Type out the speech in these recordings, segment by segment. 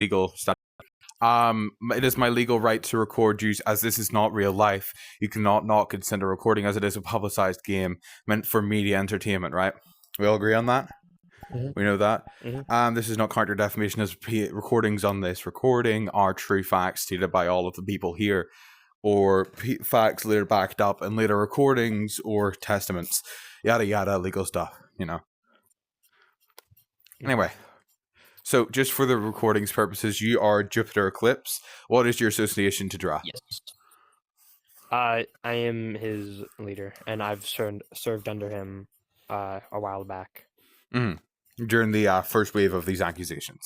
legal stuff. It is my legal right to record you, as this is not real life. You cannot not consent to recording, as it is a publicized game meant for media entertainment, right? We all agree on that? Mm-hmm. We know that. Mm-hmm. This is not counter defamation, as recordings on this recording are true facts stated by all of the people here, or facts later backed up in later recordings or testaments, yada yada, legal stuff, you know. Anyway. So, just for the recording's purposes, you are Jupiter Eclipse. What is your association to Draa? Yes. I am his leader, and I've served under him a while back. Mm-hmm. During the first wave of these accusations.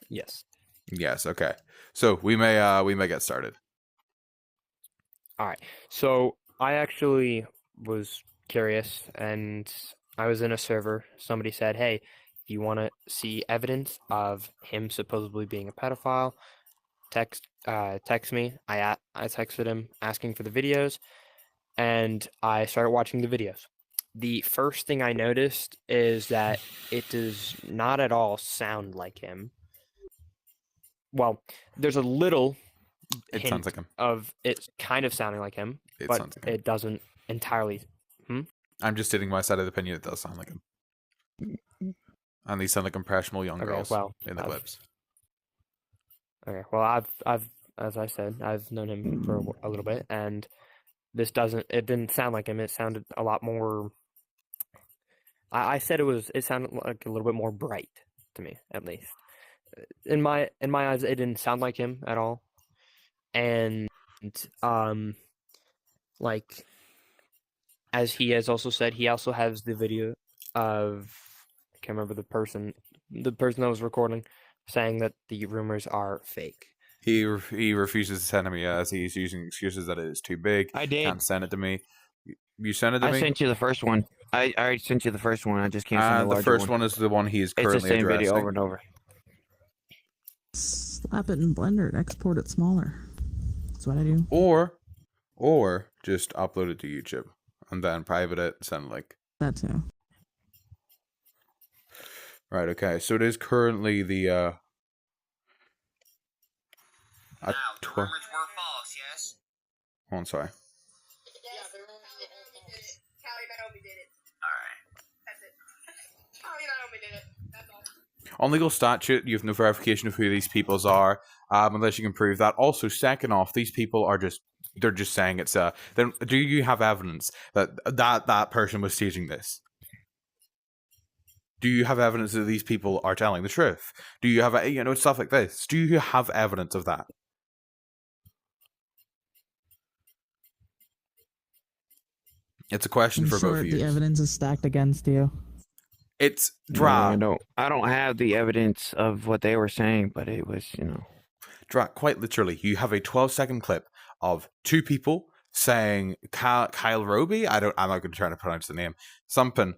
Yes. Yes. Okay. So we may get started. All right. So I actually was curious, and I was in a server. Somebody said, "Hey, you want to see evidence of him supposedly being a pedophile, text me." I texted him asking for the videos, and I started watching the videos. The first thing I noticed is that it does not at all sound like him. Well, there's a little hint sounds like him. Of it kind of sounding like him, but it doesn't entirely. I'm just stating my side of the opinion. It does sound like him. And these sound like impressionable young girls in the clips. Okay, well, I've, as I said, I've known him for a little bit, and it didn't sound like him. It sounded a lot more. I said it sounded like a little bit more bright to me, at least. In my eyes, it didn't sound like him at all, and like, as he has also said, he also has the video of. I can't remember the person that was recording, saying that the rumors are fake. He refuses to send it to me, as he's using excuses that it is too big. I did. Can't send it to me. You sent it to me? I sent you the first one. I already sent you the first one. I just can't send the larger one. The first one is the one he's currently addressing. It's the same video over and over. Slap it in Blender and export it smaller. That's what I do. Or just upload it to YouTube and then private it and send a link. That too. Right, okay. So it is currently the now, the rumors were false, yes? Oh, I'm sorry. Yeah, the rumors did it. Callie Naomi did it. Alright. That's it. Callie Naomi did it. That's all. On legal statute, you have no verification of who these peoples are, unless you can prove that. Also, second off, these people are they're just saying it's then do you have evidence that person was staging this? Do you have evidence that these people are telling the truth? Do you have, stuff like this? Do you have evidence of that? It's a question for both of you. The evidence is stacked against you. It's Draa. No, I don't have the evidence of what they were saying, but it was, Draa, quite literally, you have a 12-second clip of two people saying Kyle Roby. I'm not going to try to pronounce the name. Something.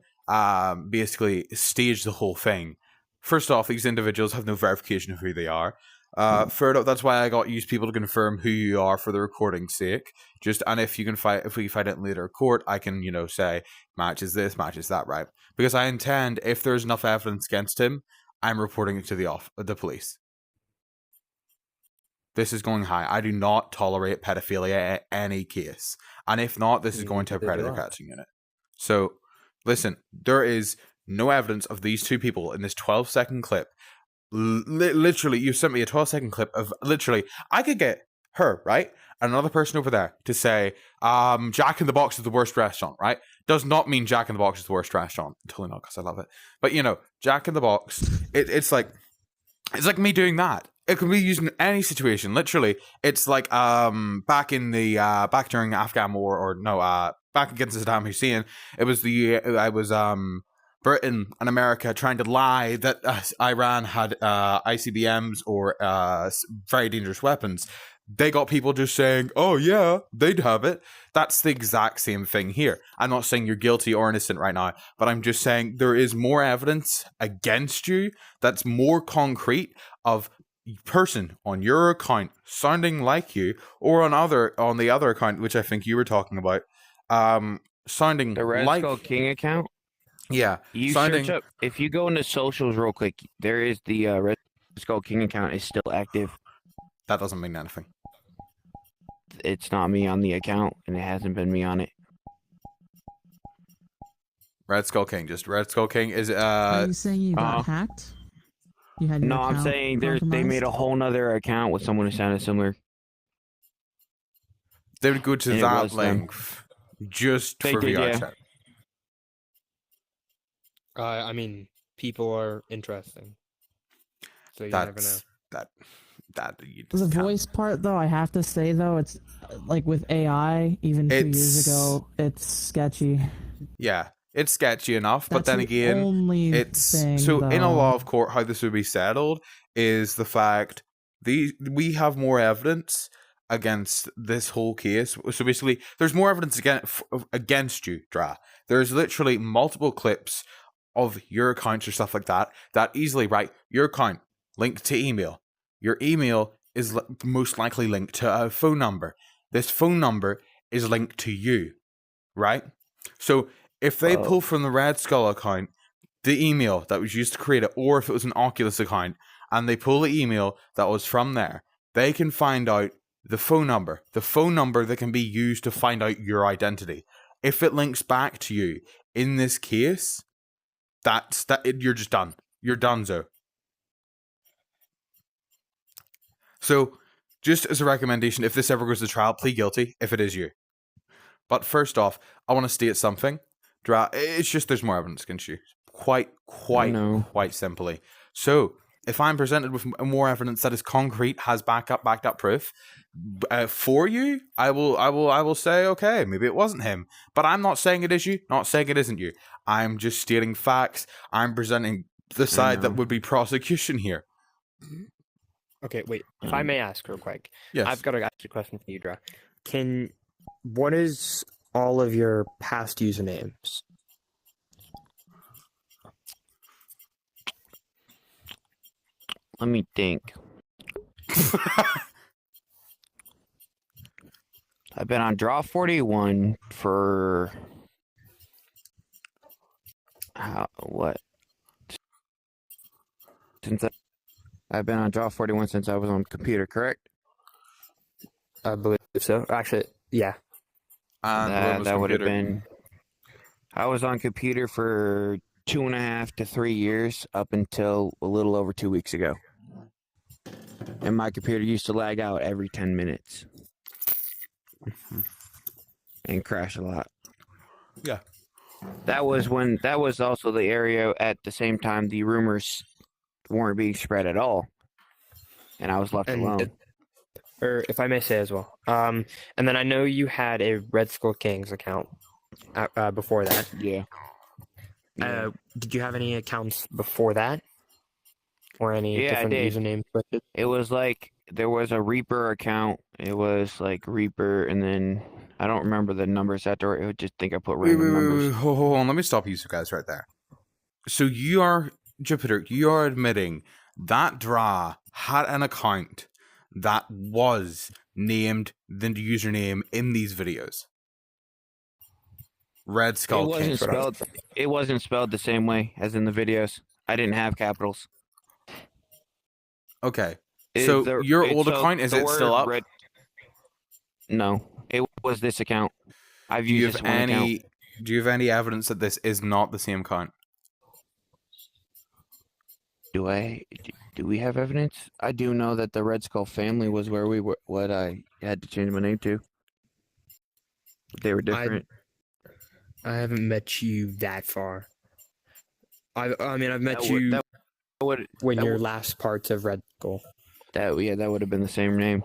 Basically stage the whole thing. First off, these individuals have no verification of who they are. Third up, that's why I got used people to confirm who you are for the recording's sake. And if we find it in later court, I can, say matches this, matches that, right? Because I intend, if there's enough evidence against him, I'm reporting it to the police. This is going high. I do not tolerate pedophilia in any case. And if not, this is going to a predator catching unit. So listen, there is no evidence of these two people in this 12-second clip. Literally, you sent me a 12-second clip of literally, I could get her, right? And another person over there to say, Jack in the Box is the worst restaurant, right? Does not mean Jack in the Box is the worst restaurant. Totally not, because I love it. But, Jack in the Box, it's like me doing that. It can be used in any situation. Literally, it's like back during the Afghan War, or no, back against Saddam Hussein. It was Britain and America trying to lie that Iran had ICBMs or very dangerous weapons. They got people just saying, "Oh yeah, they'd have it." That's the exact same thing here. I'm not saying you're guilty or innocent right now, but I'm just saying there is more evidence against you that's more concrete of person on your account sounding like you, or on the other account, which I think you were talking about, sounding the Red Skull King account. Yeah, you search up, if you go into socials real quick, there is the Red Skull King account is still active. That doesn't mean anything. It's not me on the account, and it hasn't been me on it. Red Skull King is Are you saying you got uh, hacked? You had your No, I'm account saying they compromised? made a whole nother account with someone who sounded similar. they would go to And it that was them. length just They for did, VR yeah. chat. I mean, people are interesting, so you never know. That you The just can't. voice part, though, I have to say, though, it's like with AI, even 2 years It's- ago, it's sketchy. Yeah, it's sketchy enough, but That's then the again, only it's thing, so in a though. law of court, how this would be settled is the fact we have more evidence against this whole case. So basically, there's more evidence against you, Draa. There's literally multiple clips of your accounts or stuff like that easily, right? Your account linked to email. Your email is most likely linked to a phone number. This phone number is linked to you, right? So if they pull from the Red Skull account the email that was used to create it, or if it was an Oculus account, and they pull the email that was from there, they can find out the phone number that can be used to find out your identity. If it links back to you in this case, you're just done. You're donezo. So, just as a recommendation, if this ever goes to trial, plead guilty if it is you. But first off, I want to state something. It's just there's more evidence against you. Quite simply. So, if I'm presented with more evidence that is concrete, has backed up proof for you, I will say, okay, maybe it wasn't him. But I'm not saying it is you, not saying it isn't you. I'm just stating facts. I'm presenting the side that would be prosecution here. Okay, wait. If I may ask real quick, Yes. I've got to ask a question for you, Draa. What is all of your past usernames? Let me think. I've been on Draa41 for I've been on Draa41 since I was on computer, correct? I believe so. Actually, yeah. That would have been. I was on computer for 2.5 to 3 years up until a little over 2 weeks ago. And my computer used to lag out every 10 minutes. And crash a lot. Yeah. That was also the area at the same time the rumors weren't being spread at all. And I was left alone. Or if I may say as well. And then I know you had a Red Skull Kings account before that. Yeah. Did you have any accounts before that? Or any different username switches? It was like there was a Reaper account. It was like Reaper, and then I don't remember the numbers after. I just think I put random numbers. Hold on, let me stop you guys right there. So you are, Jupiter, you are admitting that Draa had an account that was named the username in these videos. Red Skull King. It wasn't spelled the same way as in the videos. I didn't have capitals. Okay. So your old account, is it still up? No, it was this account. I've used this one account. Do you have any evidence that this is not the same account? Do we have evidence? I do know that the Red Skull family was where we were. What I had to change my name to. They were different. I haven't met you that far. I mean, I've met you when your last parts of Red Skull. That would have been the same name,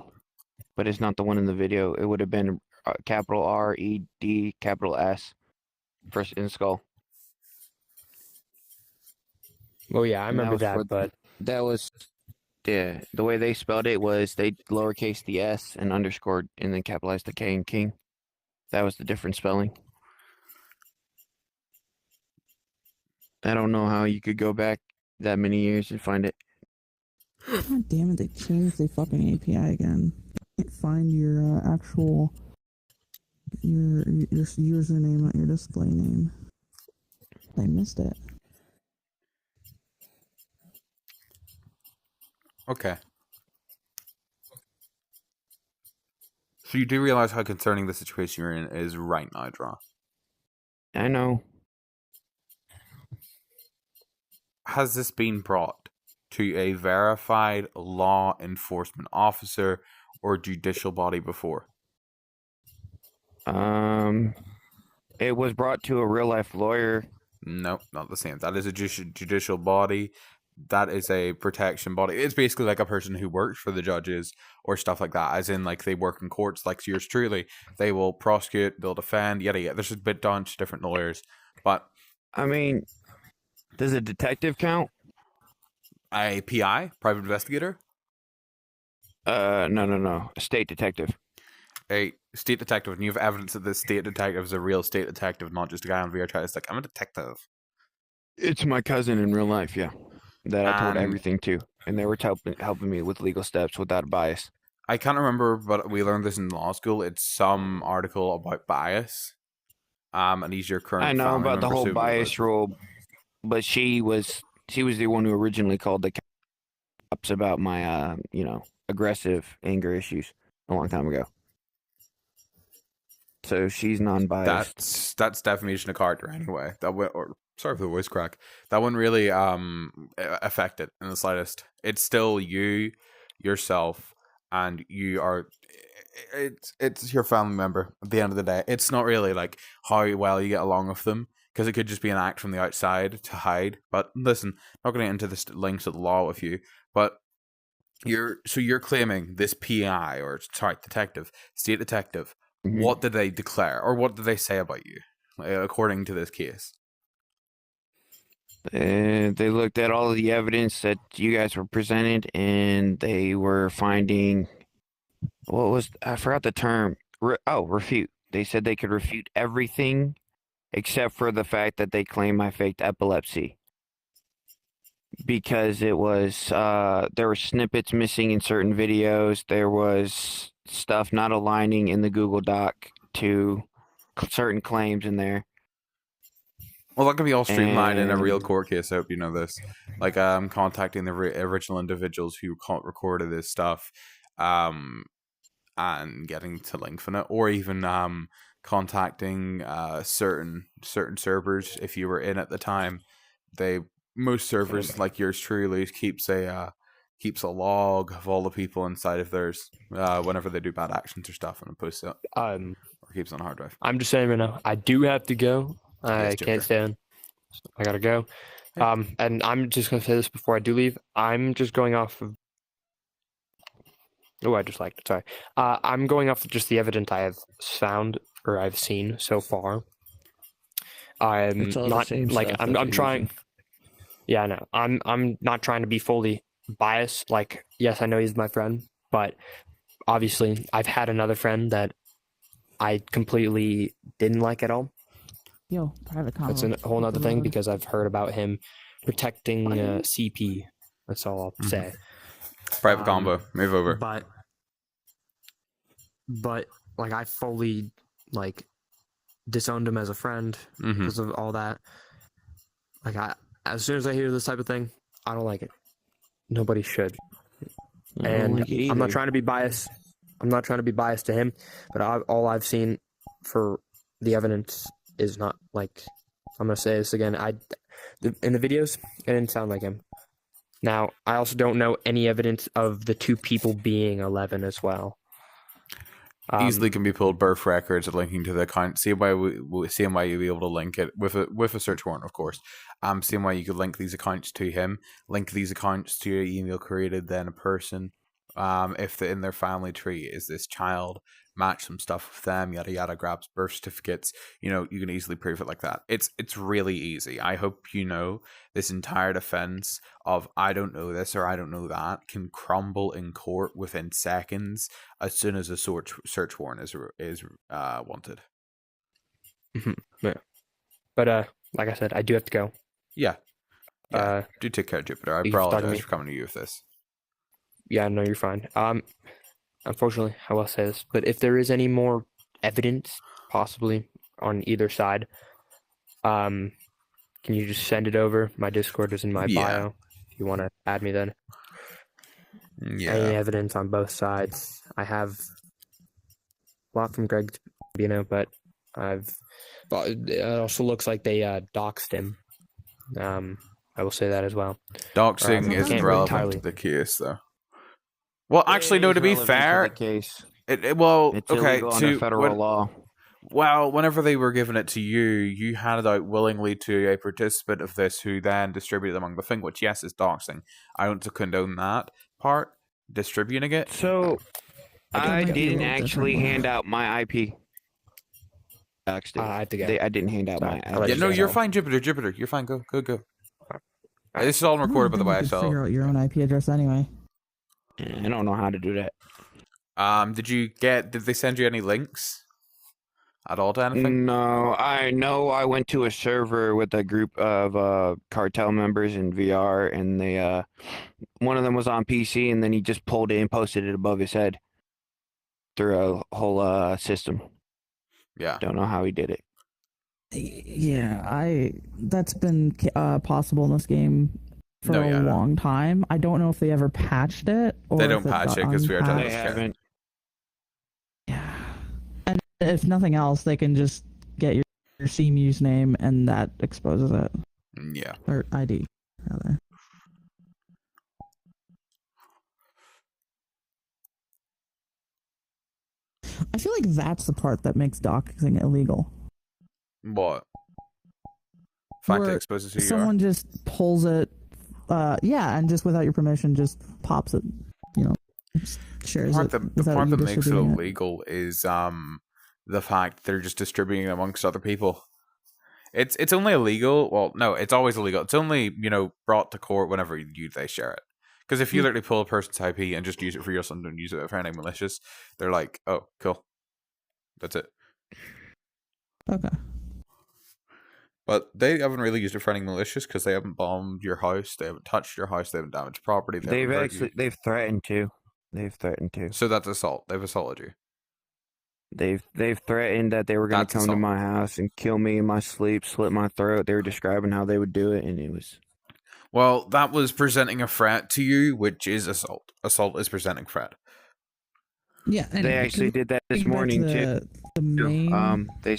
but it's not the one in the video. It would have been capital R-E-D, capital S, first in Skull. Well, yeah, I remember that, but that was the way they spelled it was they lowercase the S and underscored and then capitalized the K in King. That was the different spelling. I don't know how you could go back that many years and find it. God damn it, they changed the fucking API again. You can't find your actual your username, not your display name. I missed it. Okay. So you do realize how concerning the situation you're in is right now, Draa. I know. Has this been brought to a verified law enforcement officer or judicial body before? It was brought to a real life lawyer. No, not the same. That is a judicial body. That is a protection body. It's basically like a person who works for the judges or stuff like that, as in like they work in courts like yours truly. They will prosecute, they'll defend, yada yada. There's a bit bunch of different lawyers. But I mean, does a detective count? a PI, private investigator? No. A state detective. A state detective, and you have evidence that this state detective is a real state detective, not just a guy on VRChat. It's like, I'm a detective. It's my cousin in real life, yeah. That I told everything to. And they were helping me with legal steps without bias. I can't remember, but we learned this in law school. It's some article about bias. And he's your current. I know family about the member, whole so bias rule, but she was the one who originally called the cops about my aggressive anger issues a long time ago. So she's non-biased. That's defamation of character anyway. Sorry for the voice crack. That wouldn't really affect it in the slightest. It's still you, yourself, and you are. It's your family member at the end of the day. It's not really like how well you get along with them, because it could just be an act from the outside to hide. But listen, I'm not going to get into the links of the law with you, but you're claiming this PI or detective, state detective. Mm-hmm. What did they declare, or what did they say about you, according to this case? They looked at all of the evidence that you guys were presented, and they were finding, I forgot the term. Refute. They said they could refute everything except for the fact that they claim I faked epilepsy. Because it was, there were snippets missing in certain videos. There was stuff not aligning in the Google Doc to certain claims in there. Well, that can be all streamlined in a real court case. I hope you know this. Like, contacting the original individuals who recorded this stuff, and getting to link from it, or even contacting certain servers if you were in at the time. Most servers like yours truly keeps a log of all the people inside of theirs whenever they do bad actions or stuff, and it posts it or keeps it on a hard drive. I'm just saying right now, I do have to go. I can't stay on. I gotta go. And I'm just gonna say this before I do leave. I'm just going off of. Oh, I just liked it. Sorry. I'm going off of just the evidence I have found or I've seen so far. I'm not like I'm trying. Using. Yeah, I know. I'm not trying to be fully biased. Like, yes, I know he's my friend, but obviously, I've had another friend that I completely didn't like at all. Yo, private combo. That's a whole other thing because I've heard about him protecting CP. That's all I'll say. Private combo, move over. But like I fully like disowned him as a friend because of all that. Like as soon as I hear this type of thing, I don't like it. Nobody should. And I'm not trying to be biased. I'm not trying to be biased to him, but all I've seen for the evidence is not like, I'm gonna say this again. In the videos, it didn't sound like him. Now, I also don't know any evidence of the two people being 11 as well. Easily can be pulled birth records linking to the account. Same way you'll be able to link it with a search warrant, of course. Same way you could link these accounts to him, link these accounts to your email created, then a person. If in their family tree is this child, match some stuff with them, yada yada, grabs birth certificates. You can easily prove it like that. It's really easy. I hope you know this entire defense of I don't know this or I don't know that can crumble in court within seconds as soon as a search warrant is wanted. Yeah. But like I said, I do have to go. Yeah. Do take care, Jupiter. I apologize for coming to you with this. Yeah, no, you're fine. Unfortunately, I will say this, but if there is any more evidence, possibly on either side, can you just send it over? My Discord is in my bio. If you want to add me, then. any Yeah. evidence on both sides. I have a lot from Greg, but it also looks like they doxed him. I will say that as well. Doxing Can't isn't really relevant entirely. to the case, though. Well, actually, no. It To is be relevant to fair, the case. it's It's okay. illegal under federal law. Well, whenever they were giving it to you, you handed out willingly to a participant of this who then distributed among the thing, which, yes, is doxing. I don't condone that part, distributing it. So I might be a didn't little actually different. hand out my IP. I have to go. I didn't hand out my I'll let Yeah, IP. you no, guys you're know. fine, Jupiter. You're fine. Go. This is all recorded, by the way. You could So, figure out your own IP address anyway. I don't know how to do that. did they send you any links at all to anything? No, I know I went to a server with a group of cartel members in VR, and they one of them was on PC, and then he just pulled it and posted it above his head through a whole system. Yeah. Don't know how he did it. Yeah, that's been possible in this game for a No. long time. I don't know if they ever patched it. Or They if don't patch it because VR unpatched. doesn't They care. haven't. Yeah, and if nothing else, they can just get your CMU's name, and that exposes it, Yeah. or ID rather. I feel like that's the part that makes doxing illegal. What? Fact Where it exposes who you are. Someone just pulls it, and just without your permission, just pops it. Just shares The it. part without you that makes it distributing illegal is the fact they're just distributing it amongst other people. It's only illegal. Well, no, it's always illegal. It's only brought to court whenever they share it. Because if you literally pull a person's IP and just use it for your son and use it for anything malicious, they're like, oh, cool, that's it. Okay. But they haven't really used it for anything malicious because they haven't bombed your house, they haven't touched your house, they haven't damaged property. They've threatened to. They've threatened to. So that's assault. They've assaulted you. They've threatened that they were going to come to my house and kill me in my sleep, slit my throat. They were describing how they would do it, and it was. Well, that was presenting a threat to you, which is assault. Assault is presenting threat. Yeah, They actually did that this morning too. The main They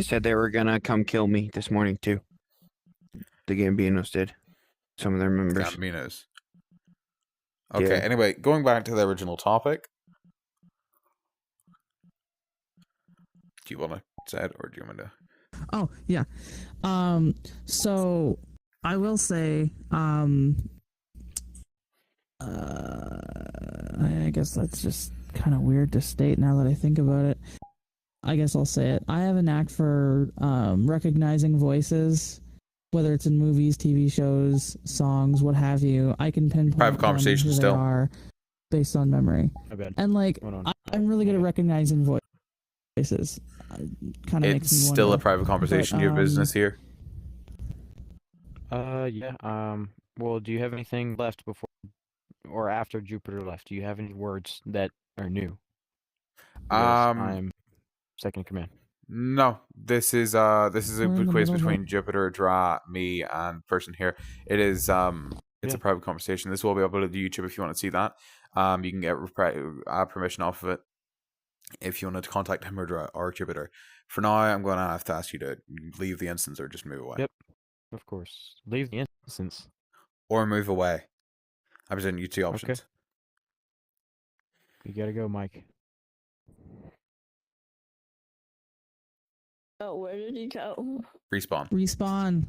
said they were gonna come kill me this morning too. The Gambinos did. Some of their members. Gambinos. Okay. Yeah. Anyway, going back to the original topic. Do you want to say it, or do you want me to? Oh yeah. So I will say, I guess that's just kind of weird to state now that I think about it. I guess I'll say it. I have a knack for recognizing voices, whether it's in movies, TV shows, songs, what have you. I can pinpoint Private conversation who still. they are based on memory. And like, I'm really good at recognizing voices. Kind of makes me It's wonder. still a private conversation. Your business here. Yeah. Well, do you have anything left before or after Jupiter left? Do you have any words that are new? Because I'm second in command. No, this is a quiz between Jupiter, Draa, me, and person here. It is it's a private conversation. This will be uploaded to YouTube if you want to see that. You can get permission off of it if you wanted to contact him or Jupiter. For now, I'm going to have to ask you to leave the instance or just move away. Yep, of course. Leave the instance. Or move away. I present you two options. Okay. You gotta go, Mike. Oh, where did he go? Respawn. Respawn.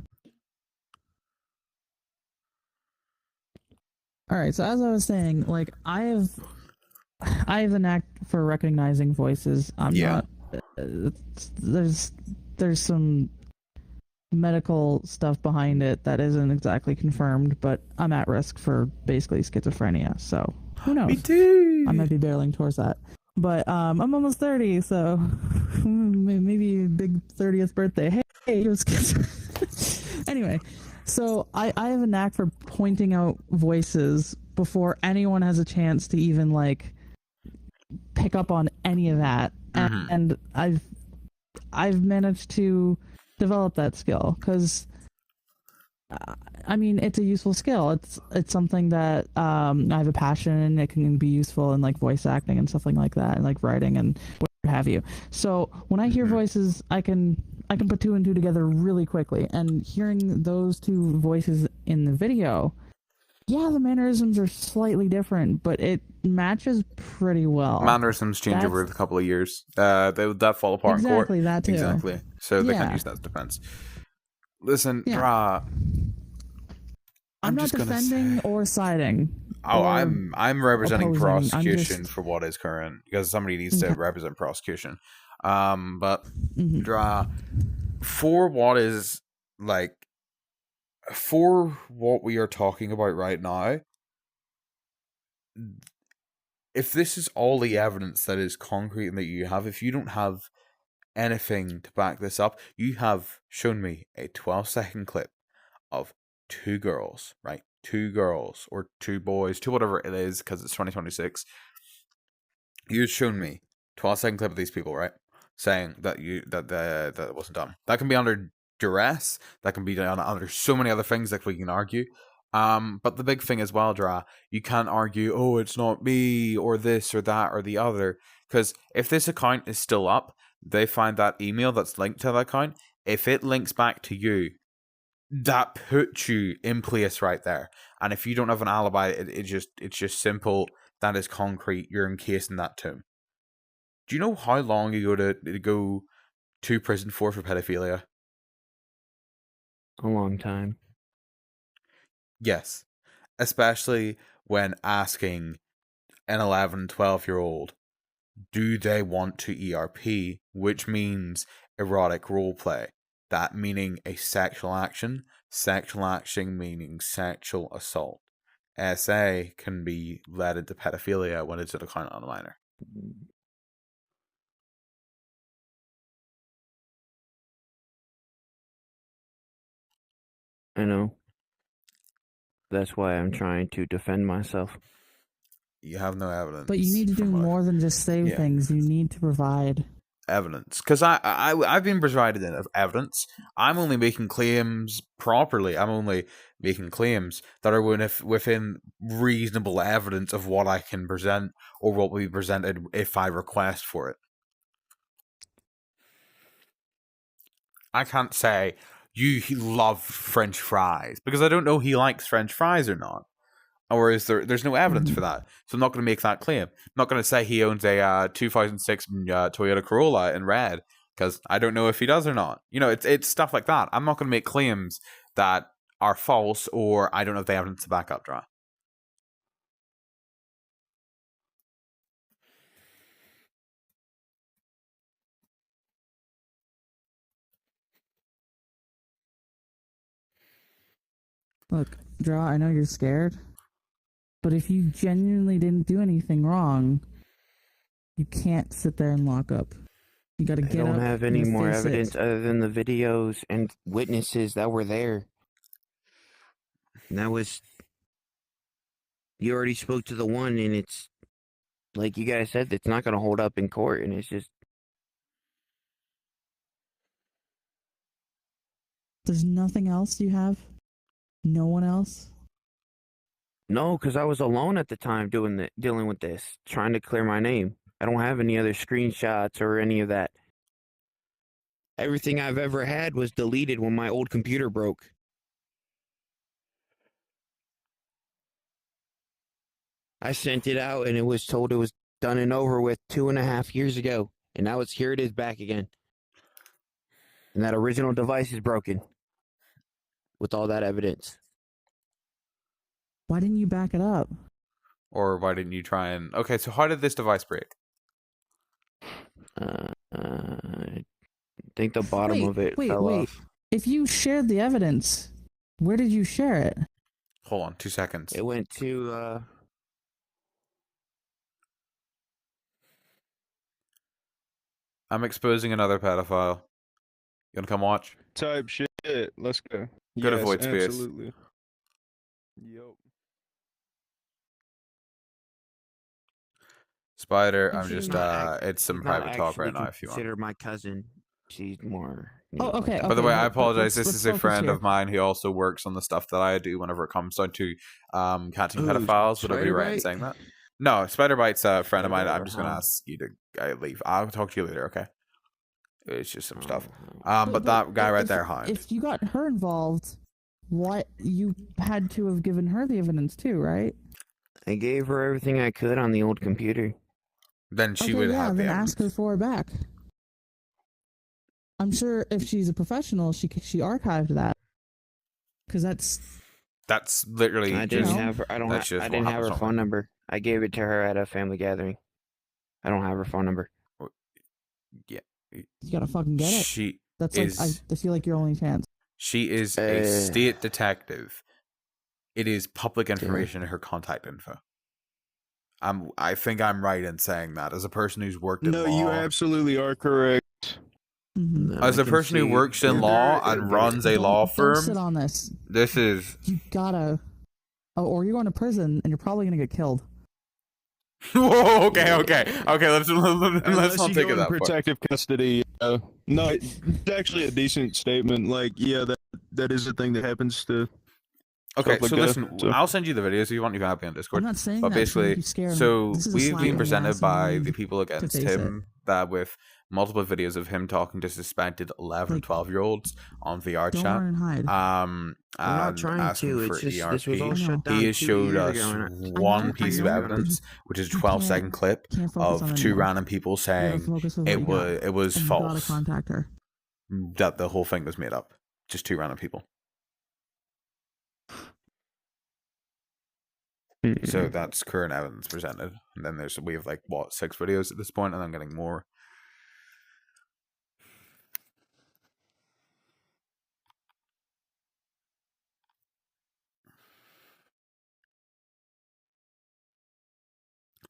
All right, so as I was saying, like I have a knack for recognizing voices. I'm not. There's some medical stuff behind it that isn't exactly confirmed, but I'm at risk for basically schizophrenia. So who knows? Me too. I might be barreling towards that. But I'm almost 30, so maybe a big 30th birthday. Hey, it was anyway. So I have a knack for pointing out voices before anyone has a chance to even like pick up on any of that, and I've managed to develop that skill because I mean, it's a useful skill. It's something that I have a passion in. It can be useful in like voice acting and stuff like that, and like writing and what have you. So when I hear voices, I can put two and two together really quickly. And hearing those two voices in the video, yeah, the mannerisms are slightly different, but it matches pretty well. Mannerisms change over a couple of years. That fall apart in court. Exactly, that too. Exactly. So they can't use that as defense. Listen, Yeah. Draa. I'm not defending or siding. Oh, or I'm representing opposing. prosecution for what is current because somebody needs to represent prosecution. But Draa, for what is like, for what we are talking about right now, if this is all the evidence that is concrete and that you have, if you don't have anything to back this up, you have shown me a 12-second clip of two girls, right? Two girls or two boys, two whatever it is, because it's 2026. You've shown me 12-second clip of these people, right? Saying that that it wasn't done. That can be under duress. That can be done under so many other things that we can argue. But the big thing as well, Draa, you can't argue, oh, it's not me, or this, or that, or the other. Because if this account is still up, they find that email that's linked to that account. If it links back to you, that puts you in place right there. And if you don't have an alibi, it's just simple. That is concrete. You're encased in that tomb. Do you know how long you go to prison for pedophilia? A long time. Yes. Especially when asking an 11, 12-year-old, do they want to ERP, which means erotic roleplay. That meaning a sexual action meaning sexual assault. SA can be led into pedophilia when it's an account on a minor. I know. That's why I'm trying to defend myself. You have no evidence. But you need to do more than just say things. You need to provide evidence. Because I've been provided of evidence. I'm only making claims properly. I'm only making claims that are within reasonable evidence of what I can present or what will be presented if I request for it. I can't say you love French fries because I don't know he likes French fries or not. Or is there's no evidence for that. So I'm not going to make that claim. I'm not going to say he owns a 2006 Toyota Corolla in red because I don't know if he does or not. You know, it's stuff like that. I'm not going to make claims that are false or I don't have the evidence to back up, Draa. Look, Draa, I know you're scared, but if you genuinely didn't do anything wrong, you can't sit there and lock up. You gotta get up. I don't have any more evidence other than the videos and witnesses that were there. And that was... You already spoke to the one, and it's... Like you guys said, it's not going to hold up in court, and it's just... There's nothing else you have? No one else? No, because I was alone at the time dealing with this, trying to clear my name. I don't have any other screenshots or any of that. Everything I've ever had was deleted when my old computer broke. I sent it out and it was told it was done and over with 2.5 years ago. And now here it is back again. And that original device is broken. With all that evidence. Why didn't you back it up? Or why didn't you try and... Okay, so how did this device break? I think the bottom of it fell off. If you shared the evidence, where did you share it? Hold on, 2 seconds. It went to... I'm exposing another pedophile. You gonna come watch? Type shit. Let's go. Go to Void Space. Absolutely. Yep. Spider, I'm just it's some private talk right now if you want. Consider my cousin. She's more Oh, okay. By the way, I apologize. Let's This is a focus friend here. of mine who also works on the stuff that I do whenever it comes down to catching pedophiles. Would I be right in saying that? No, Spider-Bite's a friend of mine. I'm just going to ask you to leave. I'll talk to you later, okay? It's just some stuff. But that guy right there, Hound. If you got her involved, you had to have given her the evidence too, right? I gave her everything I could on the old computer. Then she would have the evidence. Ask her for it back. I'm sure if she's a professional, she archived that. Because that's literally. I didn't have her. I didn't have her phone number. I gave it to her at a family gathering. I don't have her phone number. Yeah, you gotta fucking get it. I feel like your only chance. She is a state detective. It is public information. Her contact info. I think I'm right in saying that as a person who's worked in law. No, you absolutely are correct. Mm-hmm. As a person who works in law and runs a law firm, don't sit on this. This is you gotta, or you're going to prison and you're probably gonna get killed. Whoa, okay. Let's not take it that protective custody. No, it's actually a decent statement. Like, yeah, that is a thing that happens to. Okay, so listen, I'll send you the videos if you want. You can have me on Discord. I'm not saying but that basically, so we've been presented by the people against him that with multiple videos of him talking to suspected 11 and 12-year-olds on VR chat. And hide. I'm not trying to. It's just ERP. this was all shut down. He has showed us one piece of evidence, which is a 12-second clip of two random people saying it was false. Contact her. That the whole thing was made up. Just two random people. So that's current evidence presented, and then we have 6 videos at this point, and I'm getting more.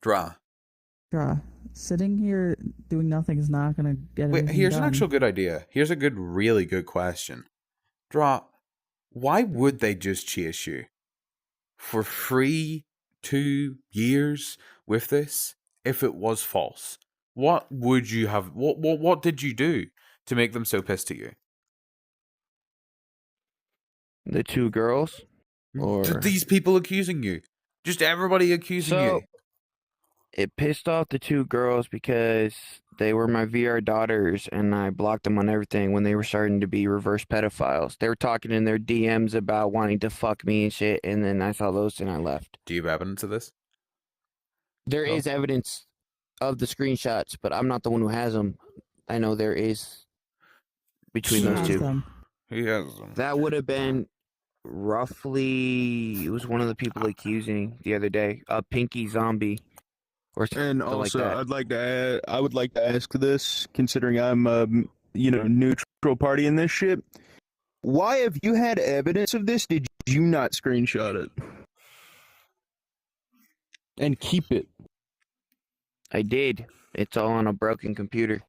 Draa. Sitting here doing nothing is not gonna get. Wait, here's done. an actual good idea. Here's a really good question. Draa, why would they just chase you for free 2 years with this if it was false? What would you have? What did you do to make them so pissed at you? The 2 girls, or these people accusing you, just everybody accusing you. It pissed off the 2 girls because they were my VR daughters, and I blocked them on everything when they were starting to be reverse pedophiles. They were talking in their DMs about wanting to fuck me and shit, and then I saw those and I left. Do you have evidence of this? There is evidence of the screenshots, but I'm not the one who has them. I know there is between those 2. He has them. That would have been roughly. It was one of the people accusing the other day, a Pinky Zombie. And also, like I would like to ask this, considering I'm a neutral party in this shit. Why, if you had evidence of this, did you not screenshot it and keep it? I did. It's all on a broken computer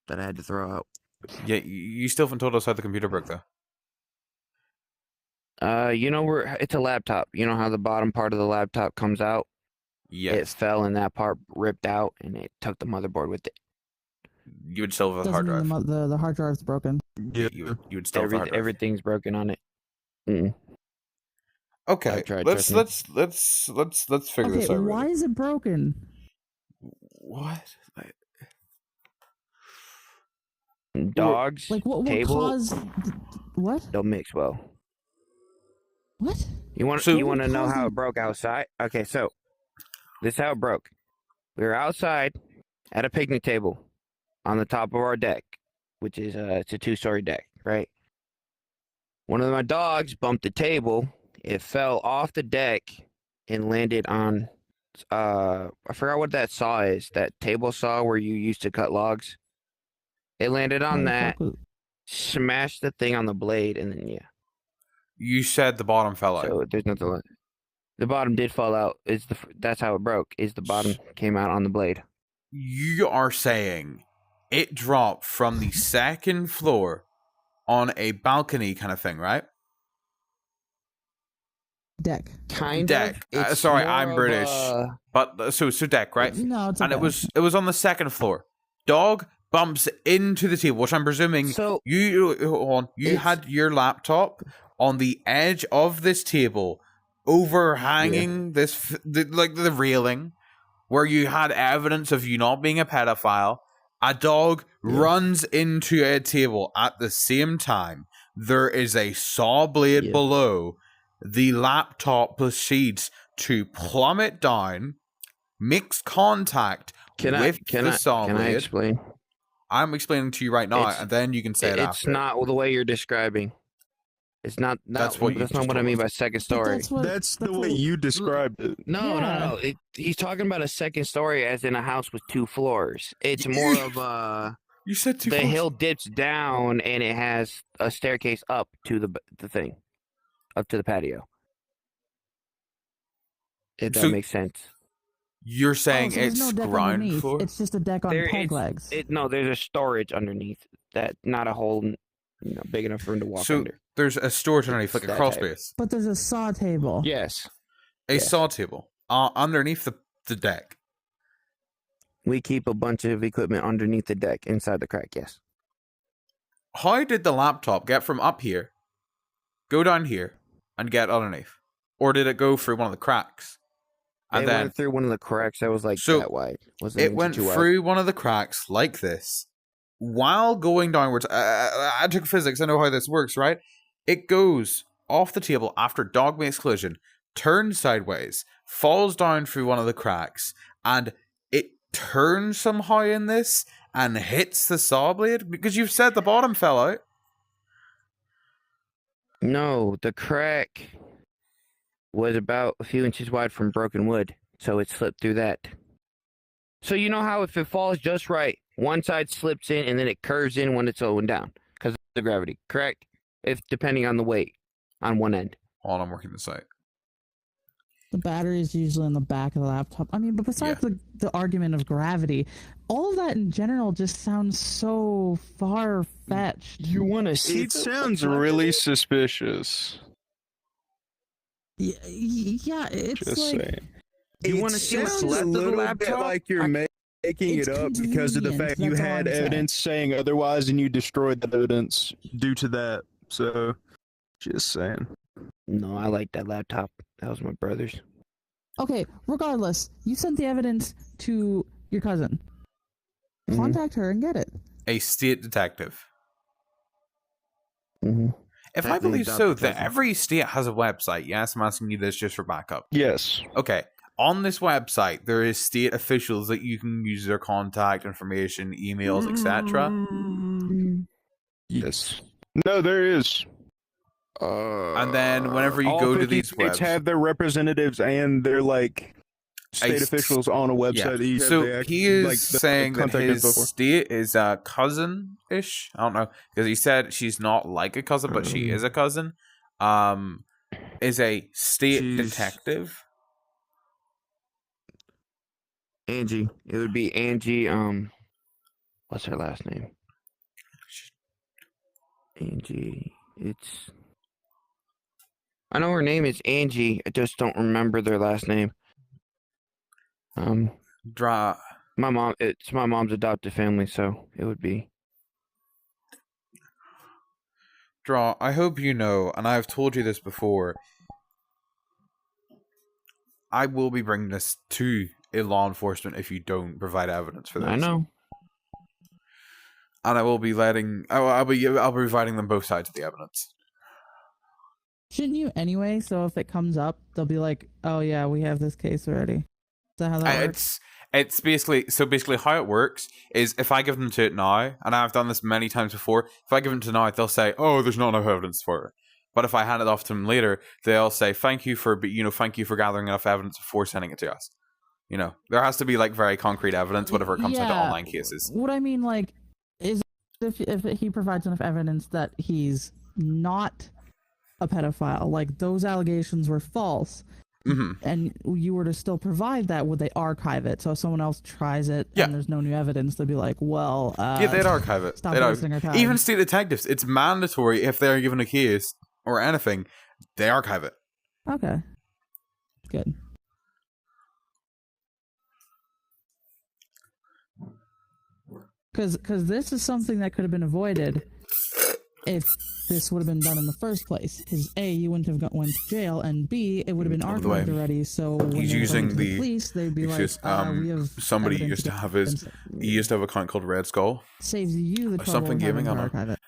that I had to throw out. Yeah, you still haven't told us how the computer broke, though. It's a laptop. You know how the bottom part of the laptop comes out? Yes. It fell and that part ripped out, and it took the motherboard with it. You would still have the hard drive. The hard drive's broken. Yeah. You would still have the hard drive. Everything's broken on it. Okay, let's figure this out. Why is it broken? What? Dogs. What table, caused? What? Don't mix well. What? You want to know how it broke outside? Okay, so this is how it broke. We were outside at a picnic table on the top of our deck, which is it's a 2-story deck, right? One of my dogs bumped the table. It fell off the deck and landed on I forgot what that saw is. That table saw where you used to cut logs. It landed on that, smashed the thing on the blade, and then You said the bottom fell out. So there's nothing left. The bottom did fall out. That's how it broke. Is the bottom came out on the blade. You are saying it dropped from the second floor on a balcony kind of thing, right? Deck. Kind deck. of. Sorry, I'm British. But so deck, right? No, it's and it was on the second floor. Dog bumps into the table, which I'm presuming So you had your laptop on the edge of this table, overhanging the railing, where you had evidence of you not being a pedophile. A dog runs into a table at the same time. There is a saw blade below. The laptop proceeds to plummet down, makes contact with the saw blade. Can I explain? I'm explaining to you right now, and then you can say it after. It's not the way you're describing. It's not. That's not what I mean by second story. That's the way you described it. No. He's talking about a second story, as in a house with 2 floors. It's more of a. You said 2 the floors. hill dips down, and it has a staircase up to the thing, up to the patio. If that makes sense. You're saying so it's no deck ground underneath. floor? It's just a deck on peg legs. No, there's a storage underneath that, not a hole, big enough for him to walk under. There's a storage underneath, like a crawl space. But there's a saw table. Yes. A saw table underneath the deck. We keep a bunch of equipment underneath the deck, inside the crack, yes. How did the laptop get from up here, go down here, and get underneath? Or did it go through one of the cracks? And it went through one of the cracks that was that wide. It went through one of the cracks like this. While going downwards, I took physics, I know how this works, right? It goes off the table after dog makes collision, turns sideways, falls down through one of the cracks, and it turns somehow in this and hits the saw blade? Because you've said the bottom fell out. No, the crack was about a few inches wide from broken wood, so it slipped through that. So you know how if it falls just right, one side slips in and then it curves in when it's going down because of the gravity, correct? If depending on the weight on one end. Hold on, I'm working this out. The battery is usually in the back of the laptop. I mean, but besides the argument of gravity, all of that in general just sounds so far-fetched. You want to see? It sounds really suspicious. Yeah, it's Just like... saying. You want to see what's left of the laptop? Like you're making it up because of the fact you had evidence saying otherwise and you destroyed the evidence due to that. So, just saying. No, I like that laptop. That was my brother's. Okay, regardless, you sent the evidence to your cousin. Contact her and get it. A state detective. Mm-hmm. If I believe so, that every state has a website. Yes, I'm asking you this just for backup. Yes. Okay. On this website, there is state officials that you can use their contact information, emails, etc. Yes. No, there is. And then whenever you go to these states websites, have their representatives and their state officials on a website. Yeah. So he is saying that his state is a cousin-ish. I don't know, because he said she's not like a cousin, but she is a cousin. Is a state detective. Angie. It would be Angie. What's her last name? Angie. I know her name is Angie. I just don't remember their last name. Draa. My mom. It's my mom's adopted family, so it would be. Draa, I hope you know, and I've told you this before, I will be bringing this to law enforcement if you don't provide evidence for this. I know. And I will be I'll be providing them both sides of the evidence. Shouldn't you anyway? So if it comes up, they'll be like, "Oh yeah, we have this case already." Is that how that works? It's basically how it works is if I give them to it now, and I've done this many times before, if I give them to now, they'll say, "Oh, there's not enough evidence for it." But if I hand it off to them later, they'll say, "Thank you for gathering enough evidence before sending it to us." There has to be very concrete evidence whenever it comes to online cases. What I mean, is if he provides enough evidence that he's not a pedophile, those allegations were false, and you were to still provide that, would they archive it? So if someone else tries it and there's no new evidence, they'd be like, well, they'd archive it. Stop wasting our time. Even state detectives, it's mandatory if they're given a case or anything, they archive it. Okay. Good. Because this is something that could have been avoided if this would have been done in the first place. Because A, you wouldn't have went to jail, and B, it would have been archived already. So when he's they using to the police, they'd be like, "We have somebody used to have his. He used to have an account called Red Skull. Saves you the trouble Something of having gaming to on archive it.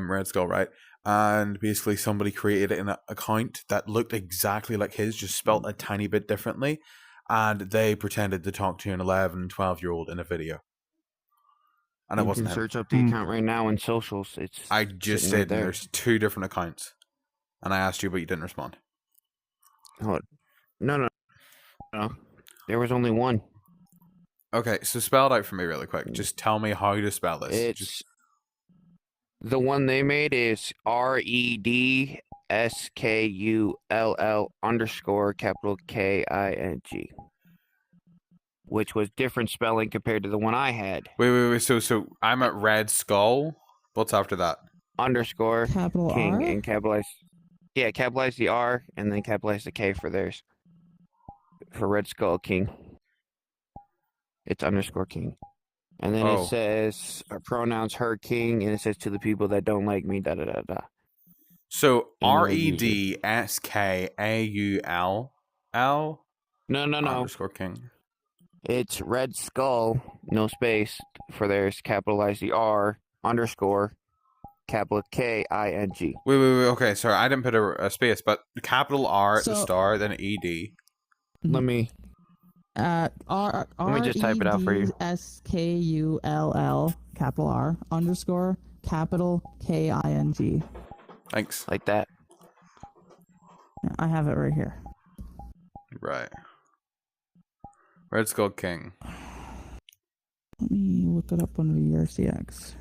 Red Skull, right? And basically somebody created an account that looked exactly like his, just spelt a tiny bit differently, and they pretended to talk to an 11, 12-year-old in a video. And it You wasn't can him. search up the account right now in socials. It's I just sitting said right there. there's 2 different accounts. And I asked you, but you didn't respond. Oh, no. There was only one. Okay, so spell it out for me really quick. Just tell me how to spell this. It's the one they made is REDSKULL _ capital KING, which was different spelling compared to the one I had. Wait. So I'm at Red Skull. What's after that? Underscore Capital King R? and capitalize. Yeah, capitalize the R and then capitalize the K for theirs. For Red Skull King. It's underscore King. And then it says pronouns her king, and it says to the people that don't like me, da da da da. So REDSKAULL No. underscore King. It's Red Skull, no space for theirs, capitalize the R, underscore, capital KING. Wait. Okay, sorry, I didn't put a space, but capital R at the start, then ED. Let me just type it out for you. SKULL, capital R, underscore, capital KING. Thanks. Like that. I have it right here. Right. Red Skull King. Let me look it up under ERCX.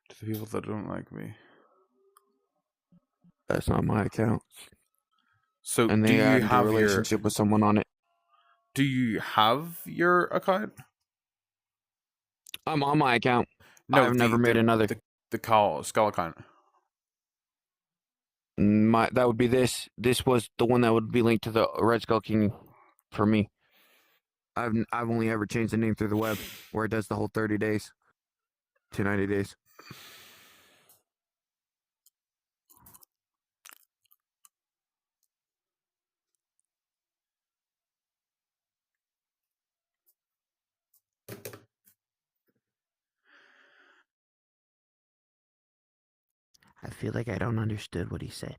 To the people that don't like me. That's not my account. So And do they you had a have relationship with someone on it. Do you have your account? I'm on my account. No, I've never made another. The Skull account. That would be this. This was the one that would be linked to the Red Skull King for me. I've only ever changed the name through the web, where it does the whole 30 days to 90 days. I feel like I don't understood what he said.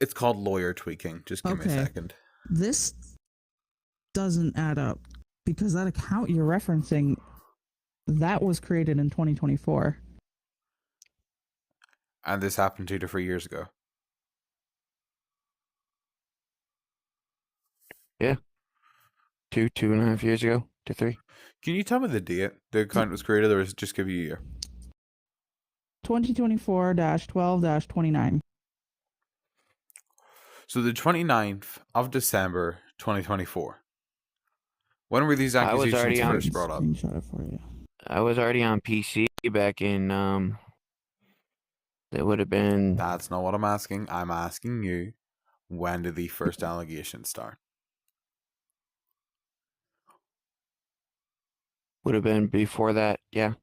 It's called lawyer tweaking. Just give me a second. This doesn't add up because that account you're referencing, that was created in 2024. And this happened 2 to 3 years ago. Yeah. 2.5 years ago to 3. Can you tell me the date the account was created, or is it just give you a year? 2024-12-29. So the 29th of December, 2024. When were these accusations first brought up? Screenshot it for you. I was already on PC back in, that would have been... That's not what I'm asking. I'm asking you, when did the first allegations start? Would have been before that, yeah.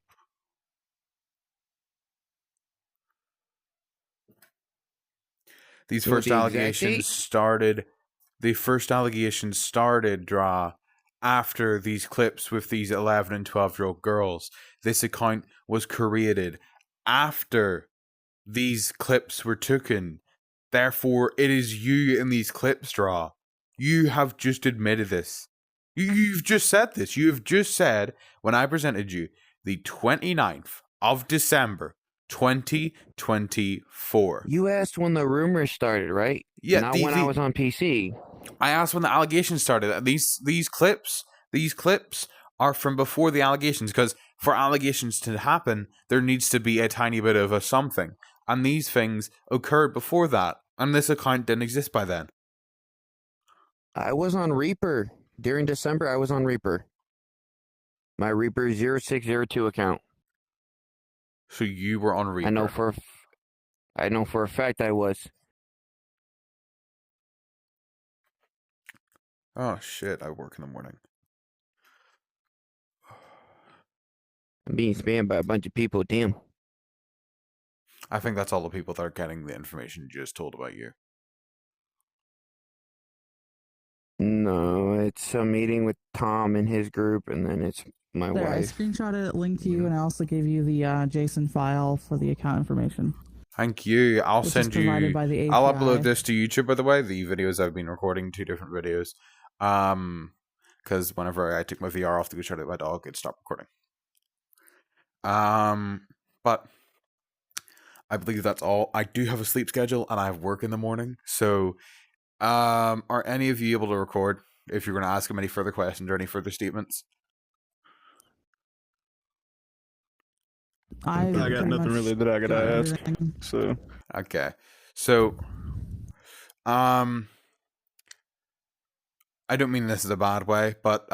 These first allegations started. The first allegations started, after these clips with these 11 and 12-year-old girls. This account was created after these clips were taken. Therefore, it is you in these clips, You have just admitted this. You've just said this. You have just said, when I presented you, the 29th of December, 2024. You asked when the rumors started, right? Yeah, not when I was on PC. I asked when the allegations started. These clips are from before the allegations, because for allegations to happen, there needs to be a tiny bit of a something, and these things occurred before that, and this account didn't exist by then. I was on Reaper during December. I was on Reaper. My Reaper 0602 account. So you were on Reaper. I know for a fact I was. Oh shit! I work in the morning. I'm being spammed by a bunch of people. Damn. I think that's all the people that are getting the information you just told about you. No, it's a meeting with Tom and his group, and then it's my There, I wife. screenshotted it, linked to you, and I also gave you the JSON file for the account information. Thank you. I'll which send is provided you. by the API. I'll upload this to YouTube, by the way. The videos I've been recording, 2 different videos. Because whenever I took my VR off to go shout at my dog, it stopped recording. But I believe that's all. I do have a sleep schedule and I have work in the morning. So, are any of you able to record if you're going to ask him any further questions or any further statements? I got nothing really that I gotta ask. So okay, so I don't mean this is a bad way, but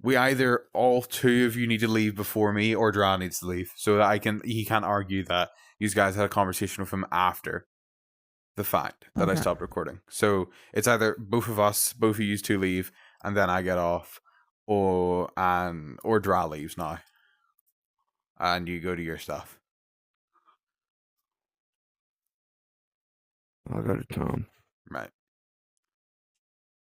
we either all 2 of you need to leave before me, or Draa needs to leave, so that he can't argue that you guys had a conversation with him after the fact that I stopped recording. So it's either both of you 2 leave, and then I get off, or Draa leaves now, and you go to your stuff. I'll go to Tom. Right.